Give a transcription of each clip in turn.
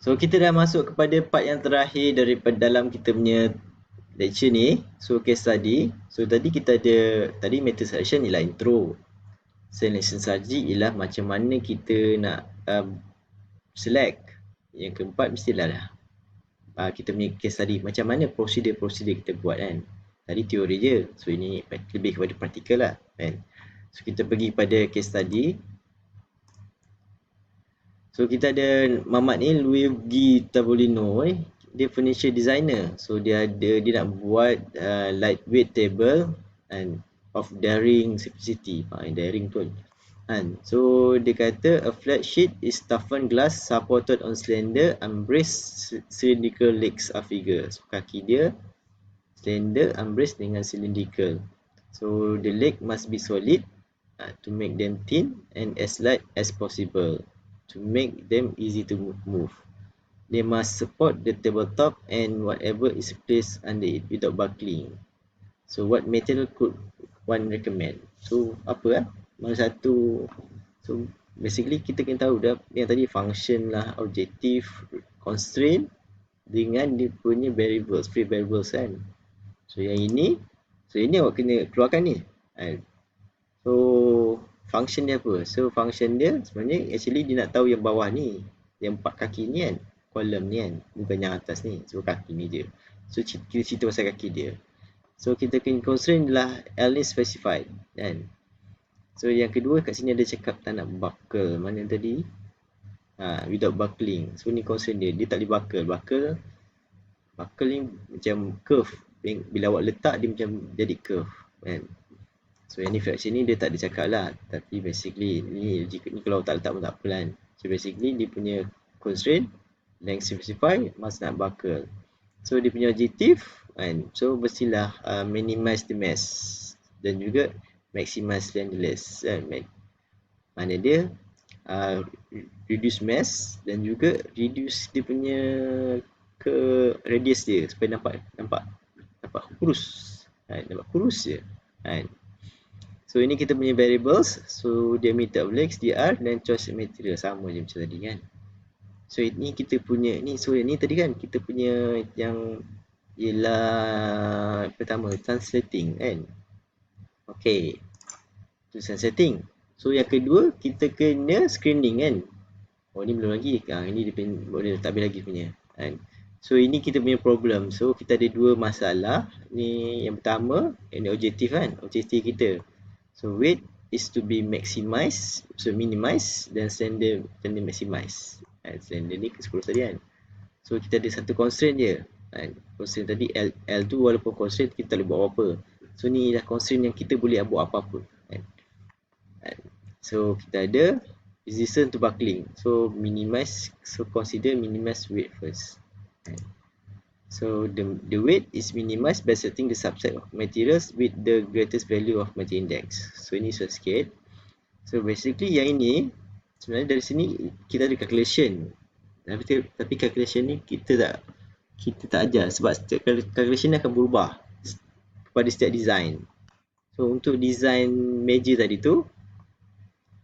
So kita dah masuk kepada part yang terakhir daripada dalam kita punya lecture ni. So case study. So tadi kita ada, tadi method selection ialah intro. Selection strategy ialah macam mana kita nak select. Yang keempat mestilah dah kita punya case study, macam mana prosedur-prosedur kita buat kan. Tadi teori je, so ini lebih kepada praktikal lah kan. So kita pergi pada case study. So kita ada Mamat ni, Luigi Tavolino dia furniture designer. So dia nak buat lightweight table and of daring simplicity. Daring tu kan. So dia kata a flat sheet is toughened glass supported on slender unbraced cylindrical legs or figure. So kaki dia slender unbraced dengan cylindrical. So the leg must be solid to make them thin and as light as possible to make them easy to move. They must support the tabletop and whatever is placed under it without buckling. So what material could one recommend? So apa mana satu? So basically kita kena tahu dah yang tadi function lah, objective, constraint dengan dia punya variables, free variables kan. So yang ini awak kena keluarkan ni. So function dia apa? So function dia sebenarnya actually dia nak tahu yang bawah ni, yang 4 kaki ni kan, kolom ni kan, bukan yang atas ni. So kaki ni je. So kita cerita pasal kaki dia. So kita kena constraint adalah L ni specified kan. So yang kedua kat sini ada cakap tak nak buckle. Mana tadi? Without buckling. So ni constraint dia. Dia tak boleh buckle. Buckle ni macam curve. Bila awak letak dia macam jadi curve kan. So yang ni fraction ni dia tak ada cakap lah. Tapi basically ni kalau tak letak pun tak apa kan. So basically dia punya constraint length specify must not buckle. So dia punya objective kan. So mestilah minimize the mass dan juga maximize slenderless kan. Mana dia reduce mass dan juga reduce dia punya ke radius dia supaya nampak kurus kan. Nampak kurus je kan. So ini kita punya variables. So diameter of legs, dr dan choice material sama je macam tadi kan. So ini kita punya ni. So ini tadi kan kita punya yang ialah pertama translating kan. Okay, tu translating. So yang kedua kita kena screening kan. Oh ni belum lagi. Ini dia boleh tak habis lagi punya kan. So ini kita punya problem. So kita ada dua masalah. Ni yang pertama, ini objektif kan. Objektif kita. So weight is to be maximized, so minimize dan slender maximize. Slender ni ke 10 tadi kan. So kita ada satu constraint je. Constraint tadi L tu walaupun constraint kita boleh buat apa. So ni dah constraint yang kita boleh buat apa-apa. So kita ada resistance to buckling. So minimize, so consider minimize weight first. So the weight is minimized by setting the subset of materials with the greatest value of material index. So ini susah sikit. So basically yang ini sebenarnya dari sini kita ada calculation. Tapi calculation ni kita tak ajar sebab calculation ni akan berubah kepada setiap design. So untuk design meja tadi tu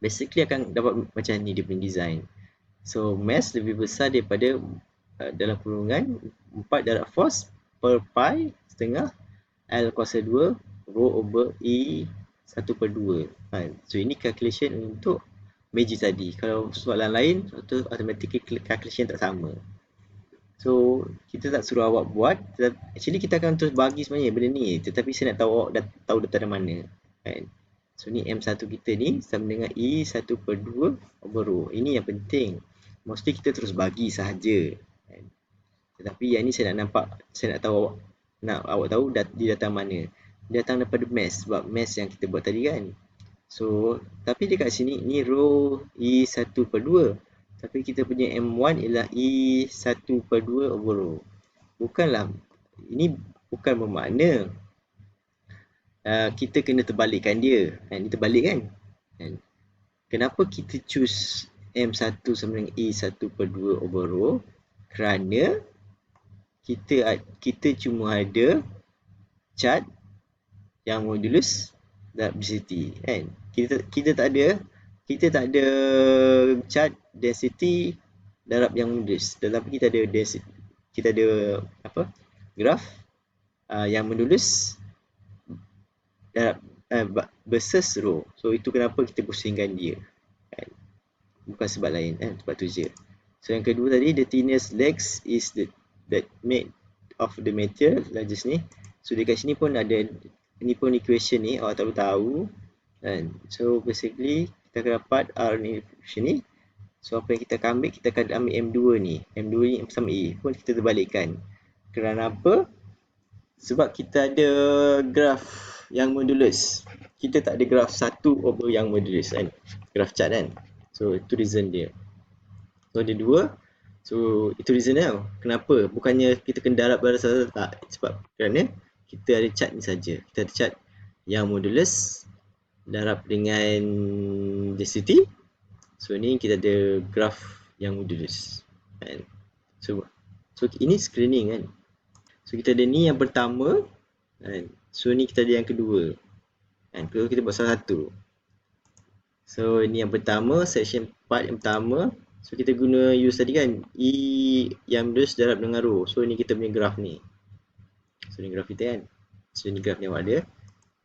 basically akan dapat macam ni dia punya design. So mass lebih besar daripada dalam kurungan 4 darab force per pi setengah L kuasa 2 rho over E 1/2 kan. So ini calculation untuk meja tadi. Kalau soalan lain tu automatically calculation tak sama. So kita tak suruh awak buat, actually kita akan terus bagi sebenarnya benda ni, tetapi saya nak tahu awak dah tahu data dari mana kan. So ni M1 kita ni sama dengan E 1/2 over rho. Ini yang penting. Mostly kita terus bagi sahaja. Tetapi yang ni saya nak tahu awak tahu dia datang mana. Dia datang daripada mass, sebab mass yang kita buat tadi kan. So tapi dekat sini ni rho E 1/2. Tapi kita punya M1 ialah E 1/2 over rho. Bukanlah, ini bukan bermakna kita kena terbalikkan dia. Ini terbalik kan. Kenapa kita choose M1 sama dengan E 1/2 over rho? Kerana kita cuma ada chart yang modulus density kan. Kita tak ada chart density darab yang modulus. Tetapi kita ada apa? Graf yang modulus darab versus row. So itu kenapa kita pusingkan dia. Kan? Bukan sebab lain, sebab tu je. So yang kedua tadi, the thinnest legs is that made of the material largest ni. So dekat sini pun ada, ni pun equation ni awak tahu kan. So basically kita akan dapat R ni equation ni. So apa yang kita akan ambil, kita akan ambil M2 ni. M2 ni sama E pun kita terbalikkan. Kerana apa? Sebab kita ada graf yang modulus. Kita tak ada graf 1 over yang modulus kan. Graf chart kan. So itu reason dia. So ada 2. So itu reason dia. Kenapa? Bukannya kita kena darab pada satu, tak. Sebab kerana kita ada chart ni saja. Kita ada chart yang modulus darab dengan density. So ni kita ada graf yang modulus kan. So ini screening kan. So kita ada ni yang pertama kan. So ni kita ada yang kedua kan. Kedua kita buat salah satu. So ini yang pertama, section part yang pertama. So kita guna use tadi kan, E yang modulus darab dengan row. So ni kita punya graf ni. So ni graf kita kan. So ni graf ni awak ada.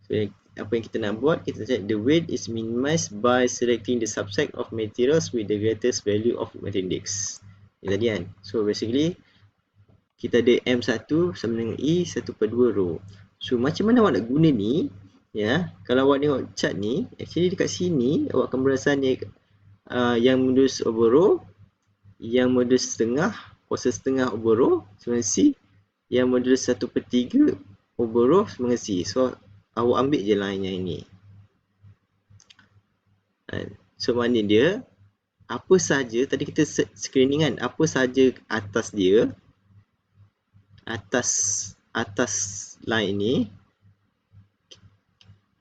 So apa yang kita nak buat, kita check the weight is minimized by selecting the subset of materials with the greatest value of material index. Ni tadi kan. So basically kita ada M1 sama dengan E1/2 row. So macam mana awak nak guna ni? Ya, kalau awak tengok chart ni, actually dekat sini awak akan perasan ni yang modulus over row, yang modulus setengah, kuasa setengah over row sama dengan C, yang modulus 1/3 over row sama dengan C. So awak ambil je line yang ini. So mana dia? Apa saja tadi kita screening kan, apa saja atas dia, atas line ni,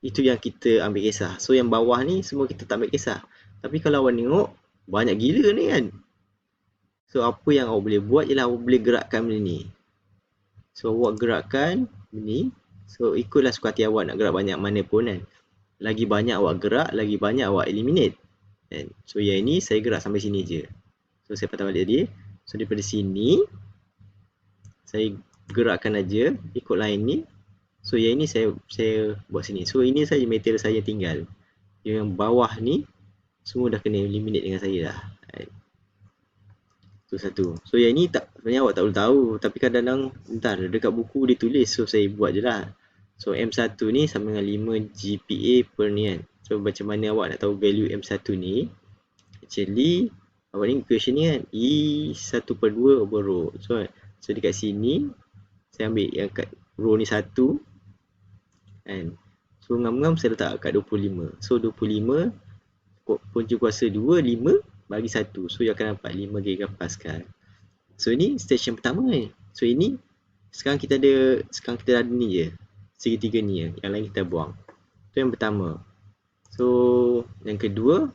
itu yang kita ambil kisah. So yang bawah ni semua kita tak ambil kisah. Tapi kalau awak tengok, banyak gila ni kan. So apa yang awak boleh buat ialah awak boleh gerakkan benda ni. So awak gerakkan benda ni. So ikutlah suka hati awak nak gerak banyak mana pun kan. Lagi banyak awak gerak, lagi banyak awak eliminate kan. So yang ini saya gerak sampai sini je. So saya patah balik tadi. So daripada sini saya gerakkan aja ikut line ni. So yang ini saya buat sini. So ini saja material saya tinggal. Yang bawah ni semua dah kena eliminate dengan saya dah. Itu satu. So yang ini tak, sebenarnya awak tak boleh tahu. Tapi kadang-kadang entar dekat buku dia tulis. So saya buat je lah. So M1 ni sama dengan 5 GPa per ni kan. So macam mana awak nak tahu value M1 ni? Actually awak ni equation ni kan, E1/2 over row. So dekat sini saya ambil yang kat row ni 1 kan. So ngam-ngam saya letak kat 25. So 25 punca kuasa 2, 5 bagi 1. So dia akan dapat 5 gigapascal. So ini stage yang pertama ni. So ini sekarang kita ada ni je. Segitiga ni je. Yang lain kita buang. Itu yang pertama. So yang kedua,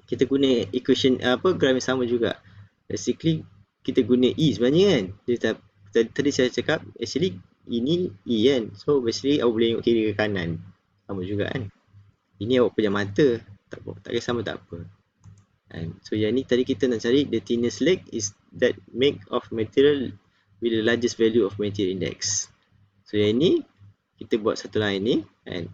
kita guna equation graf yang sama juga. Basically kita guna E sebenarnya kan. Tadi saya cakap actually ini E kan. So basically awak boleh tengok kiri ke kanan. Sama juga kan. Ini awak punya mata. Tak kisah sama tak apa. So yang ni tadi kita nak cari the thinnest leg is that make of material with the largest value of material index. So yang ni kita buat satu line ni kan.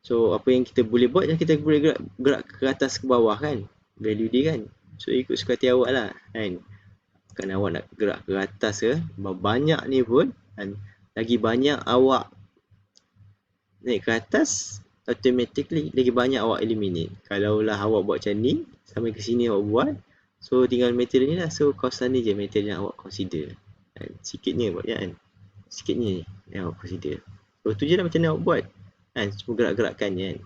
So apa yang kita boleh buat, kita boleh gerak ke atas ke bawah kan, value dia kan. So ikut suka hati awak lah kan. Kan awak nak gerak ke atas ke banyak ni pun kan, lagi banyak awak naik ke atas, automatically lagi banyak awak eliminate. Kalau lah awak buat macam ni sampai ke sini awak buat, so tinggal material ni lah. So kawasan ni je material yang awak consider kan. Sikitnya buat kan, sikitnya yang awak consider. So tu je lah macam mana awak buat kan, semua gerak-gerakkan kan.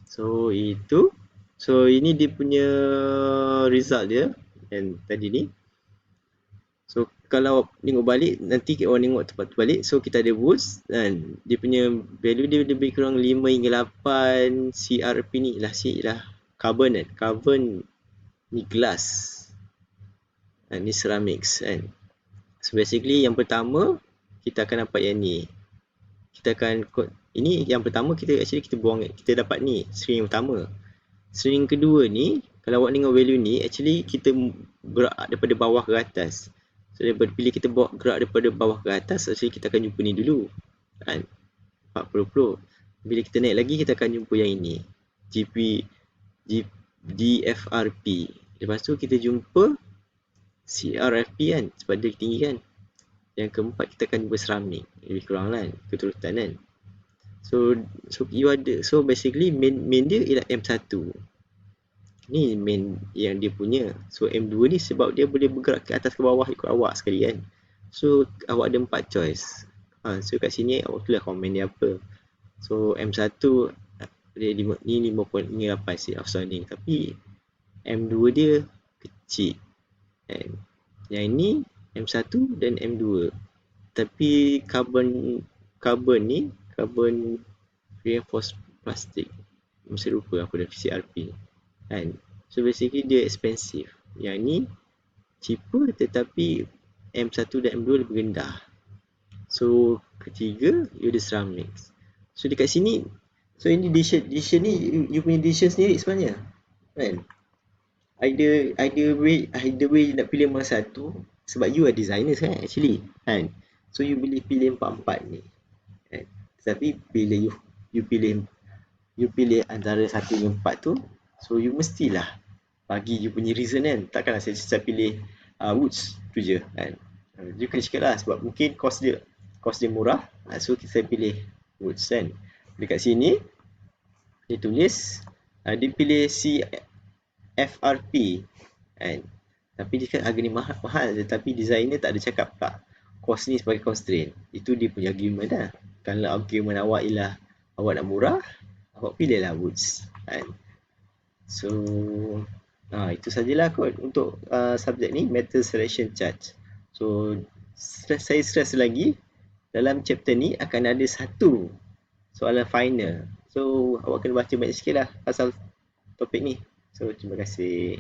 So itu, so ini dia punya result dia kan tadi ni. So kalau awak tengok balik, nanti awak tengok tempat tu balik. So kita ada Woods dan dia punya value dia lebih kurang 5 hingga 8 CRP ni lah, C lah carbon kan. Carbon ni glass dan ni ceramics kan. So basically yang pertama kita akan dapat yang ni. Kita akan ini yang pertama kita buang, kita dapat ni string yang pertama. String kedua ni kalau awak tengok value ni, actually kita gerak daripada bawah ke atas. So bila kita gerak daripada bawah ke atas, actually kita akan jumpa ni dulu kan, 40. Bila kita naik lagi, kita akan jumpa yang ini, DFRP. Lepas tu kita jumpa CRFP kan, sebab dia tinggi kan. Yang keempat kita akan jumpa ceramic, lebih kurang kan, keturutan kan. So basically main dia ialah M1. Ni main yang dia punya. So M2 ni sebab dia boleh bergerak ke atas ke bawah ikut awak sekali kan. So awak ada 4 choice. So kat sini awak tulis komen dia apa. So M1 dia ni 5.8 seat of sounding, tapi M2 dia kecil. And yang ini M1 dan M2. Tapi carbon reinforced plastic. Mesti lupa apa dia CRP kan. So basically dia expensive. Yang ni cheaper tetapi M1 dan M2 lebih rendah. So ketiga Yoda Ceramics. So dekat sini, so ini decision ni you punya decision sendiri sebenarnya kan. Either way nak pilih mana satu, sebab you are designer kan actually kan. So you boleh pilih empat-empat ni kan. Tapi bila you pilih antara satu dengan empat tu, so you mestilah bagi you punya reason kan. Takkanlah saya pilih Woods tu je kan. You kena cakap lah sebab mungkin cost dia murah, so saya pilih Woods kan. Dekat sini dia tulis dia pilih CFRP kan. Tapi dia kan harga ni mahal tetapi designer tak ada cakap tak cost ni sebagai constraint. Itu dia punya argument lah. Kalau argument awak ialah awak nak murah, awak pilihlah Woods kan. So itu sajalah kot untuk subjek ni, metal selection charge. So saya stress lagi, dalam chapter ni akan ada satu soalan final. So awak kena baca banyak sikit lah pasal topik ni. So terima kasih.